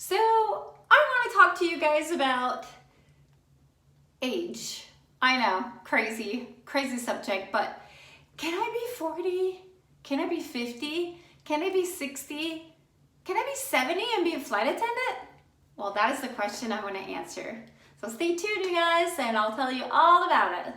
So I want to talk to you guys about age. I know, crazy subject, but can I be 40? Can I be 50? Can I be 60? Can I be 70 and be a flight attendant? Well, that is the question I want to answer. So stay tuned, you guys, and I'll tell you all about it.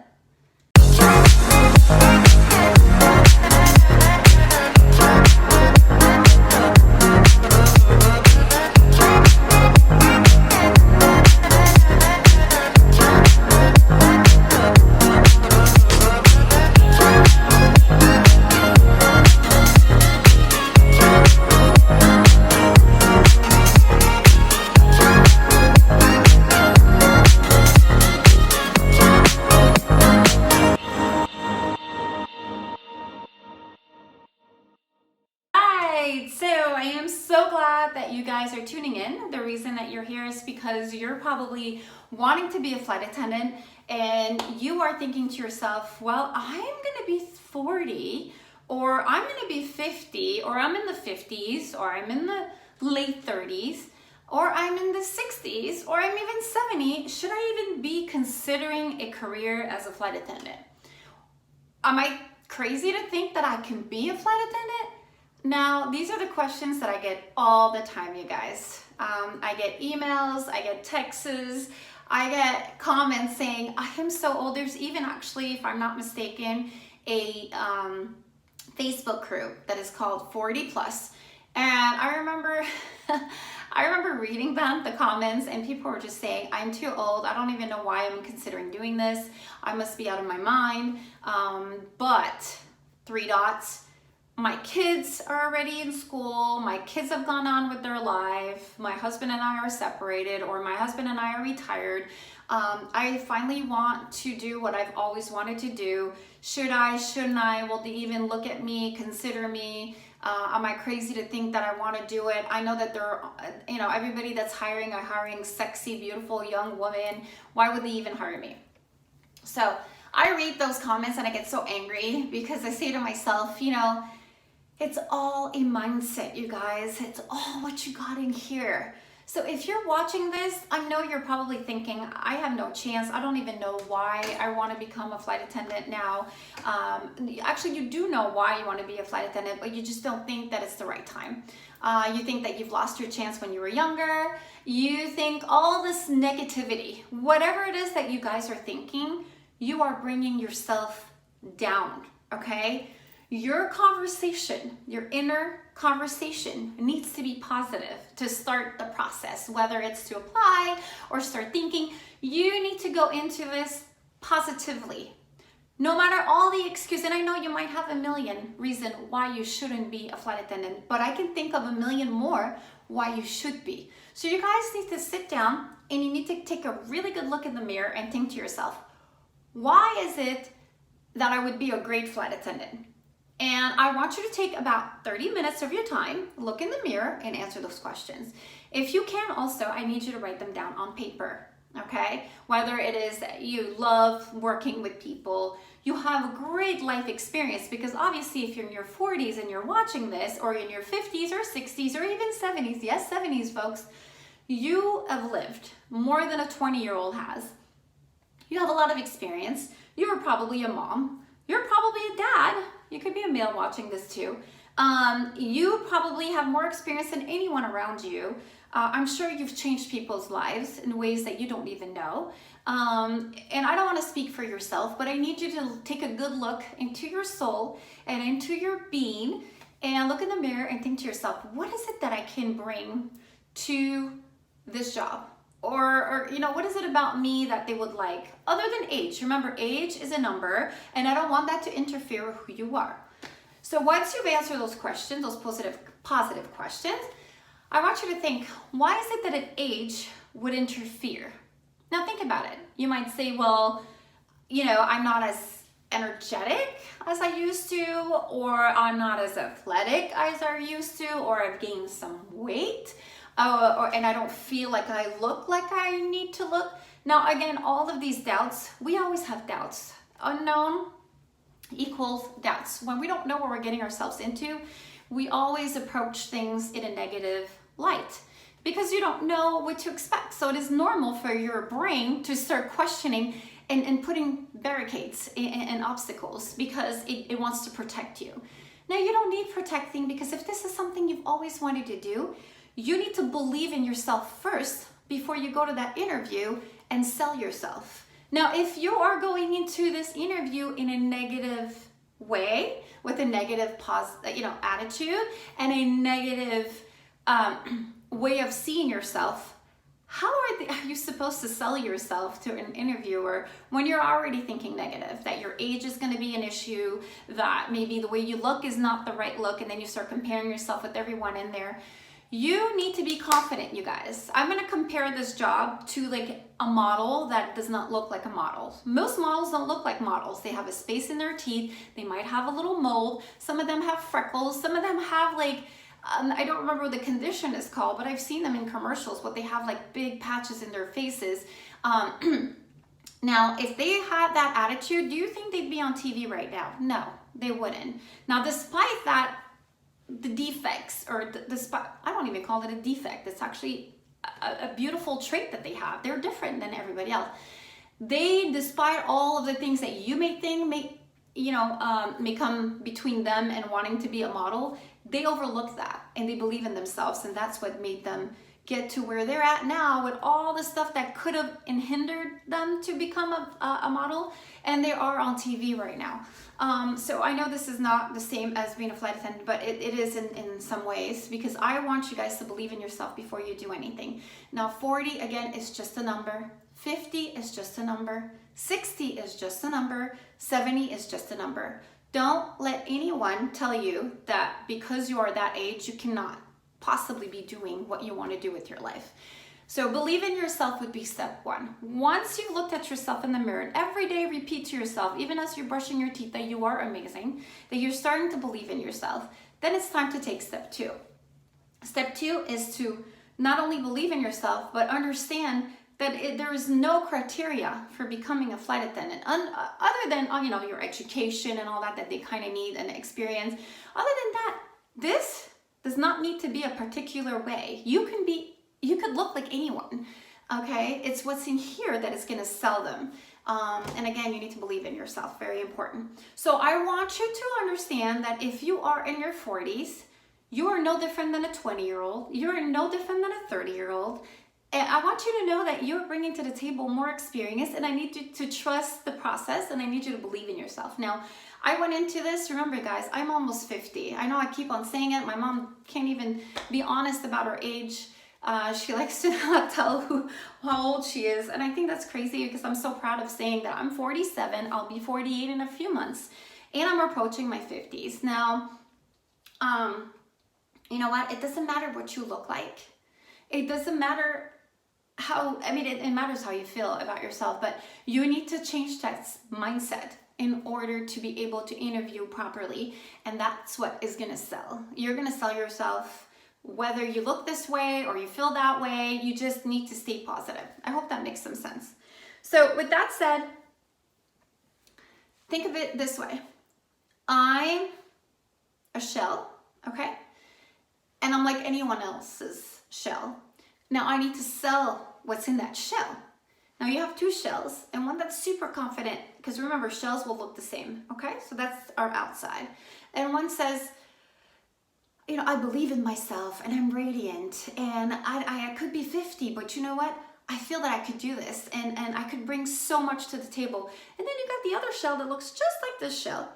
So I am so glad that you guys are tuning in. The reason that you're here is because you're probably wanting to be a flight attendant and you are thinking to yourself, well, I'm gonna be 40 or I'm gonna be 50 or I'm in the 50s or I'm in the late 30s or I'm in the 60s or I'm even 70. Should I even be considering a career as a flight attendant? Am I crazy to think that I can be a flight attendant? Now, these are the questions that I get all the time, you guys. I get emails, I get texts, I get comments saying, I am so old. There's even actually, if I'm not mistaken, a Facebook group that is called 40 Plus. And I remember reading them, the comments, and people were just saying, I'm too old. I don't even know why I'm considering doing this. I must be out of my mind. But 3 dots. My kids are already in school. My kids have gone on with their life. My husband and I are separated, or my husband and I are retired. I finally want to do what I've always wanted to do. Should I, shouldn't I? Will they even look at me, consider me? Am I crazy to think that I want to do it? I know that they're, everybody that's hiring are hiring sexy, beautiful young women. Why would they even hire me? So I read those comments and I get so angry because I say to myself, it's all a mindset, you guys. It's all what you got in here. So if you're watching this, I know you're probably thinking, I have no chance. I don't even know why I want to become a flight attendant now. Actually, you do know why you want to be a flight attendant, but you just don't think that it's the right time. You think that you've lost your chance when you were younger. You think all this negativity, whatever it is that you guys are thinking, you are bringing yourself down, okay? Your conversation, your inner conversation needs to be positive to start the process, whether it's to apply or start thinking. You need to go into this positively. No matter all the excuses, and I know you might have a million reasons why you shouldn't be a flight attendant, but I can think of a million more why you should be. So you guys need to sit down and you need to take a really good look in the mirror and think to yourself, why is it that I would be a great flight attendant? And I want you to take about 30 minutes of your time, look in the mirror and answer those questions. If you can also, I need you to write them down on paper, okay? Whether it is that you love working with people, you have a great life experience, because obviously if you're in your 40s and you're watching this, or in your 50s or 60s or even 70s, yes, 70s folks, you have lived more than a 20-year-old has. You have a lot of experience. You were probably a mom. You're probably a dad. You could be a male watching this too. You probably have more experience than anyone around you. I'm sure you've changed people's lives in ways that you don't even know. And I don't want to speak for yourself, but I need you to take a good look into your soul and into your being and look in the mirror and think to yourself, what is it that I can bring to this job? Or what is it about me that they would like, other than age? Remember, age is a number, and I don't want that to interfere with who you are. So once you've answered those questions, those positive questions, I want you to think, why is it that an age would interfere? Now think about it. You might say, well, I'm not as energetic as I used to, or I'm not as athletic as I used to, or I've gained some weight. And I don't feel like I look like I need to look. Now, again, all of these doubts, we always have doubts. Unknown equals doubts. When we don't know what we're getting ourselves into, we always approach things in a negative light. because you don't know what to expect. So it is normal for your brain to start questioning and putting barricades and obstacles because it wants to protect you. Now, you don't need protecting, because if this is something you've always wanted to do, you need to believe in yourself first before you go to that interview and sell yourself. Now, if you are going into this interview in a negative way, with a negative attitude and a negative way of seeing yourself, how are you supposed to sell yourself to an interviewer when you're already thinking negative, that your age is going to be an issue, that maybe the way you look is not the right look, and then you start comparing yourself with everyone in there? You need to be confident, you guys. I'm going to compare this job to like a model that does not look like a model. Most models don't look like models. They have a space in their teeth. They might have a little mold. Some of them have freckles. Some of them have like, I don't remember what the condition is called, but I've seen them in commercials, but they have like big patches in their faces. Now, if they had that attitude, do you think they'd be on TV right now? No, they wouldn't. Now, despite that, the defects, or I don't even call it a defect. It's actually a beautiful trait that they have. They're different than everybody else. They, despite all of the things that you may think may come between them and wanting to be a model, they overlook that and they believe in themselves, and that's what made them get to where they're at now, with all the stuff that could have hindered them to become a model, and they are on TV right now. So I know this is not the same as being a flight attendant, but it is in some ways, because I want you guys to believe in yourself before you do anything. Now, 40, again, is just a number. 50 is just a number. 60 is just a number. 70 is just a number. Don't let anyone tell you that because you are that age, you cannot possibly be doing what you want to do with your life. So believe in yourself would be step one. Once you've looked at yourself in the mirror, and every day repeat to yourself, even as you're brushing your teeth, that you are amazing, that you're starting to believe in yourself, then it's time to take step two. Step two is to not only believe in yourself, but understand that there is no criteria for becoming a flight attendant, other than your education and all that they kind of need, and experience. Other than that, this does not need to be a particular way. You could look like anyone, okay? It's what's in here that is gonna sell them. And again, you need to believe in yourself, very important. So I want you to understand that if you are in your 40s, you are no different than a 20-year-old. You're no different than a 30-year-old. And I want you to know that you're bringing to the table more experience, and I need you to trust the process, and I need you to believe in yourself. Now, I went into this, remember guys, I'm almost 50. I know I keep on saying it. My mom can't even be honest about her age. She likes to not tell how old she is. And I think that's crazy, because I'm so proud of saying that I'm 47. I'll be 48 in a few months. And I'm approaching my 50s. Now, you know what? It doesn't matter what you look like. It doesn't matter it matters how you feel about yourself, but you need to change that mindset in order to be able to interview properly. And that's what is going to sell. You're going to sell yourself whether you look this way or you feel that way. You just need to stay positive. I hope that makes some sense. So with that said, think of it this way. I'm a shell, okay? And I'm like anyone else's shell. Now I need to sell what's in that shell. Now you have two shells, and one that's super confident, because remember, shells will look the same, okay? So that's our outside. And one says, I believe in myself, and I'm radiant, and I could be 50, but you know what? I feel that I could do this, and I could bring so much to the table. And then you got the other shell that looks just like this shell.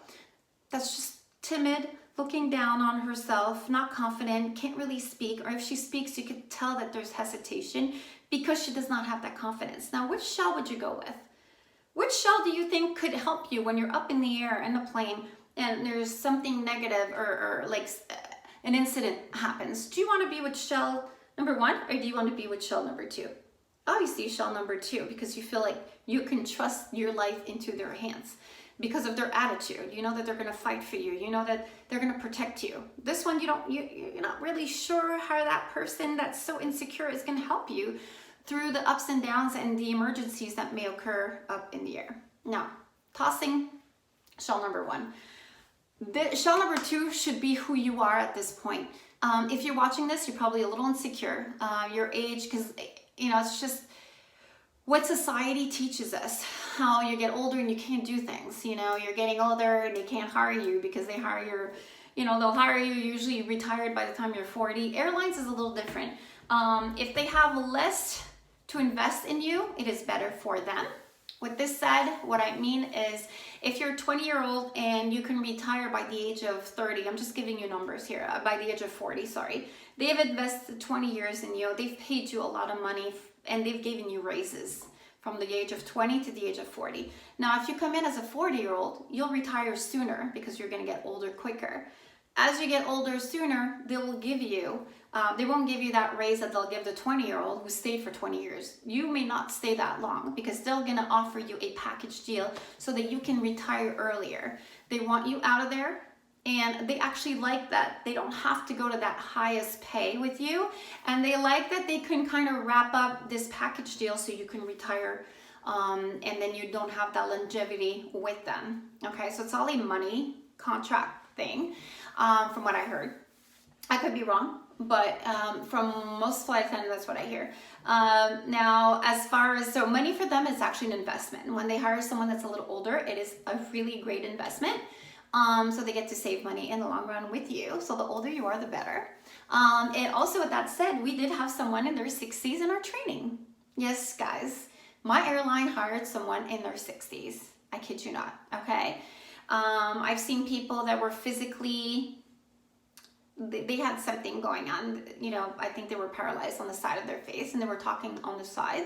That's just timid, looking down on herself, not confident, can't really speak, or if she speaks, you could tell that there's hesitation because she does not have that confidence. Now, which shell would you go with? Which shell do you think could help you when you're up in the air in a plane and there's something negative or like an incident happens? Do you want to be with shell number one, or do you want to be with shell number two? Obviously shell number two, because you feel like you can trust your life into their hands. Because of their attitude, you know that they're going to fight for you. You know that they're going to protect you. This one, you're not really sure how that person that's so insecure is going to help you through the ups and downs and the emergencies that may occur up in the air. Now, tossing shell number one. Shell number two should be who you are at this point. If you're watching this, you're probably a little insecure. Your age, because it's just what society teaches us. How you get older and you can't do things. You're getting older and they can't hire you because they hire they'll hire you usually retired by the time you're 40. Airlines is a little different. If they have less to invest in you, it is better for them. With this said, what I mean is if you're a 20-year-old and you can retire by the age of 30, I'm just giving you numbers here, by the age of 40, sorry. They've invested 20 years in you, they've paid you a lot of money, and they've given you raises from the age of 20 to the age of 40. Now, if you come in as a 40-year-old, you'll retire sooner because you're gonna get older quicker. As you get older sooner, they won't give you that raise that they'll give the 20-year-old who stayed for 20 years. You may not stay that long because they're gonna offer you a package deal so that you can retire earlier. They want you out of there, and they actually like that. They don't have to go to that highest pay with you, and they like that they can kind of wrap up this package deal so you can retire, and then you don't have that longevity with them. Okay, so it's all a money contract thing, from what I heard. I could be wrong, but from most flight attendants, that's what I hear. Now, as far as, so money for them is actually an investment. When they hire someone that's a little older, it is a really great investment. So they get to save money in the long run with you. So the older you are, the better. And also with that said, we did have someone in their 60s in our training. Yes, guys, my airline hired someone in their 60s. I kid you not, okay? I've seen people that were physically, they had something going on, I think they were paralyzed on the side of their face and they were talking on the side,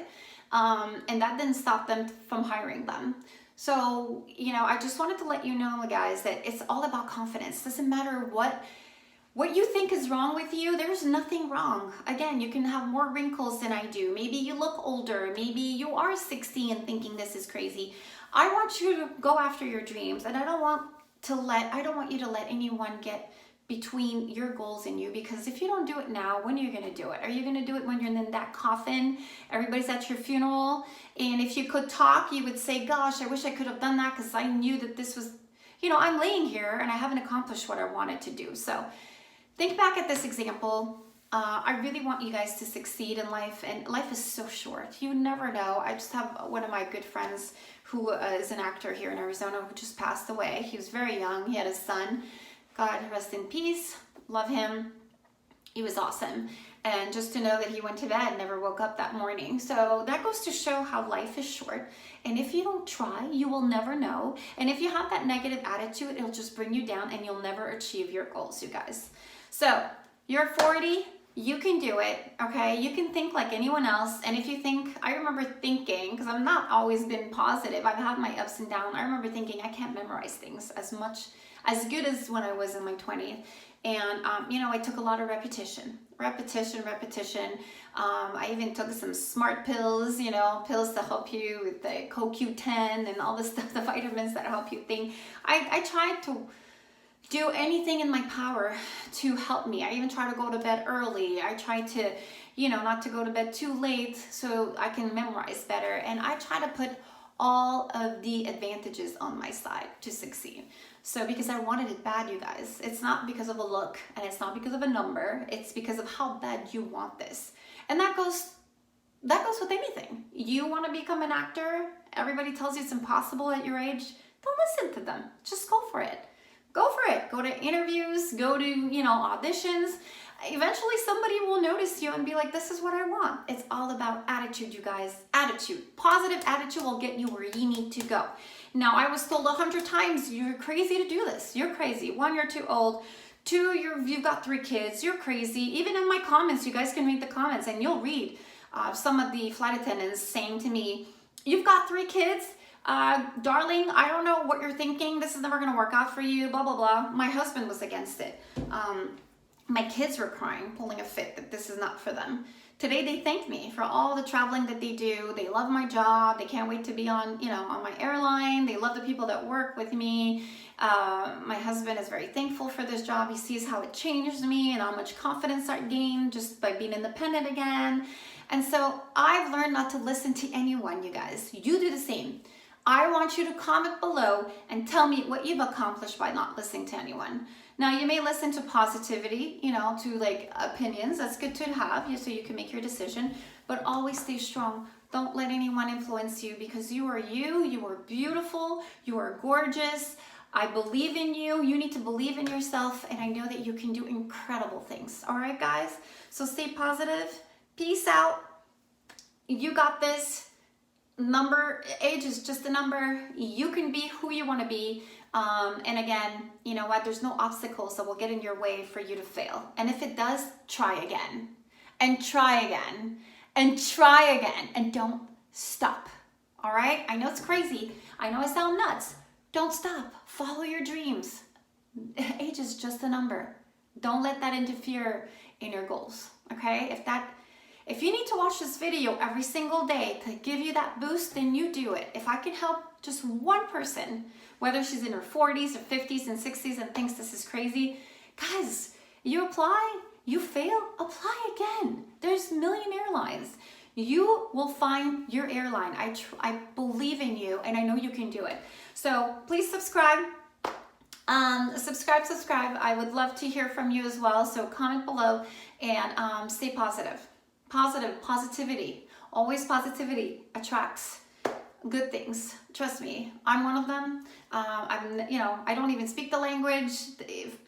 and that didn't stop them from hiring them. So, I just wanted to let you know, guys, that it's all about confidence. Doesn't matter what you think is wrong with you, there's nothing wrong. Again, you can have more wrinkles than I do. Maybe you look older, maybe you are 60 and thinking this is crazy. I want you to go after your dreams, and I don't want you to let anyone get between your goals and you, because if you don't do it now, when are you going to do it? Are you going to do it when you're in that coffin, everybody's at your funeral, and if you could talk, you would say, gosh, I wish I could have done that because I knew that this was, I'm laying here and I haven't accomplished what I wanted to do. So think back at this example. I really want you guys to succeed in life, and life is so short. You never know. I just have one of my good friends who is an actor here in Arizona who just passed away. He was very young. He had a son. God rest in peace. Love him. He was awesome. And just to know that he went to bed and never woke up that morning. So that goes to show how life is short. And if you don't try, you will never know. And if you have that negative attitude, it'll just bring you down and you'll never achieve your goals, you guys. So you're 40, you can do it, okay? You can think like anyone else. And if you think, I remember thinking, because I've not always been positive, I've had my ups and downs. I remember thinking I can't memorize things as good as when I was in my 20s. And, I took a lot of repetition. I even took some smart pills, pills to help you with the CoQ10 and all this stuff, the vitamins that help you think. I tried to do anything in my power to help me. I even try to go to bed early. I try to, not to go to bed too late so I can memorize better. And I try to put all of the advantages on my side to succeed. So because I wanted it bad, you guys. It's not because of a look and it's not because of a number. It's because of how bad you want this. And that goes with anything. You want to become an actor. Everybody tells you it's impossible at your age. Don't listen to them. Just go for it. Go for it. Go to interviews, go to, auditions. Eventually somebody will notice you and be like, this is what I want. It's all about attitude, you guys. Attitude. Positive attitude will get you where you need to go. Now, I was told 100 times, you're crazy to do this. You're crazy. 1, you're too old. 2, you've got 3 kids. You're crazy. Even in my comments, you guys can read the comments and you'll read some of the flight attendants saying to me, you've got 3 kids? Darling, I don't know what you're thinking. This is never going to work out for you, blah, blah, blah. My husband was against it. My kids were crying, pulling a fit that this is not for them. Today, they thanked me for all the traveling that they do. They love my job. They can't wait to be on my airline. They love the people that work with me. My husband is very thankful for this job. He sees how it changed me and how much confidence I gained just by being independent again. And so I've learned not to listen to anyone, you guys. You do the same. I want you to comment below and tell me what you've accomplished by not listening to anyone. Now you may listen to positivity, you know, to like opinions. That's good to have, so you can make your decision, but always stay strong. Don't let anyone influence you, because you are beautiful, you are gorgeous. I believe in you. You need to believe in yourself, and I know that you can do incredible things. All right, guys? So stay positive. Peace out. You got this. Age is just a number. You can be who you want to be. And again, you know what? There's no obstacles that will get in your way for you to fail. And if it does, try again. And try again. And try again. And don't stop. All right? I know it's crazy. I know I sound nuts. Don't stop. Follow your dreams. Age is just a number. Don't let that interfere in your goals. Okay? If you need to watch this video every single day to give you that boost, then you do it. If I can help just one person, whether she's in her 40s or 50s and 60s and thinks this is crazy, guys, you apply, you fail, apply again. There's a million airlines. You will find your airline. I believe in you, and I know you can do it. So please subscribe. Subscribe. I would love to hear from you as well. So comment below, and stay positive. Positivity. Always positivity attracts good things. Trust me, I'm one of them. I don't even speak the language.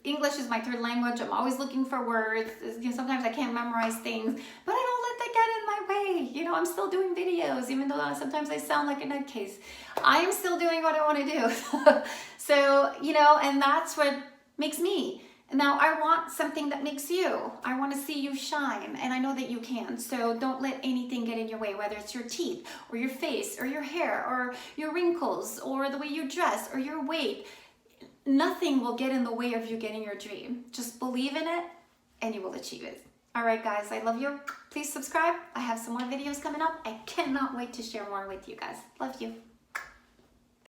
English is my third language. I'm always looking for words. Sometimes I can't memorize things, but I don't let that get in my way. I'm still doing videos, even though sometimes I sound like a nutcase. I am still doing what I want to do. So, and that's what makes me. Now, I want something that makes you. I want to see you shine, and I know that you can. So don't let anything get in your way, whether it's your teeth or your face or your hair or your wrinkles or the way you dress or your weight. Nothing will get in the way of you getting your dream. Just believe in it, and you will achieve it. All right, guys, I love you. Please subscribe. I have some more videos coming up. I cannot wait to share more with you guys. Love you.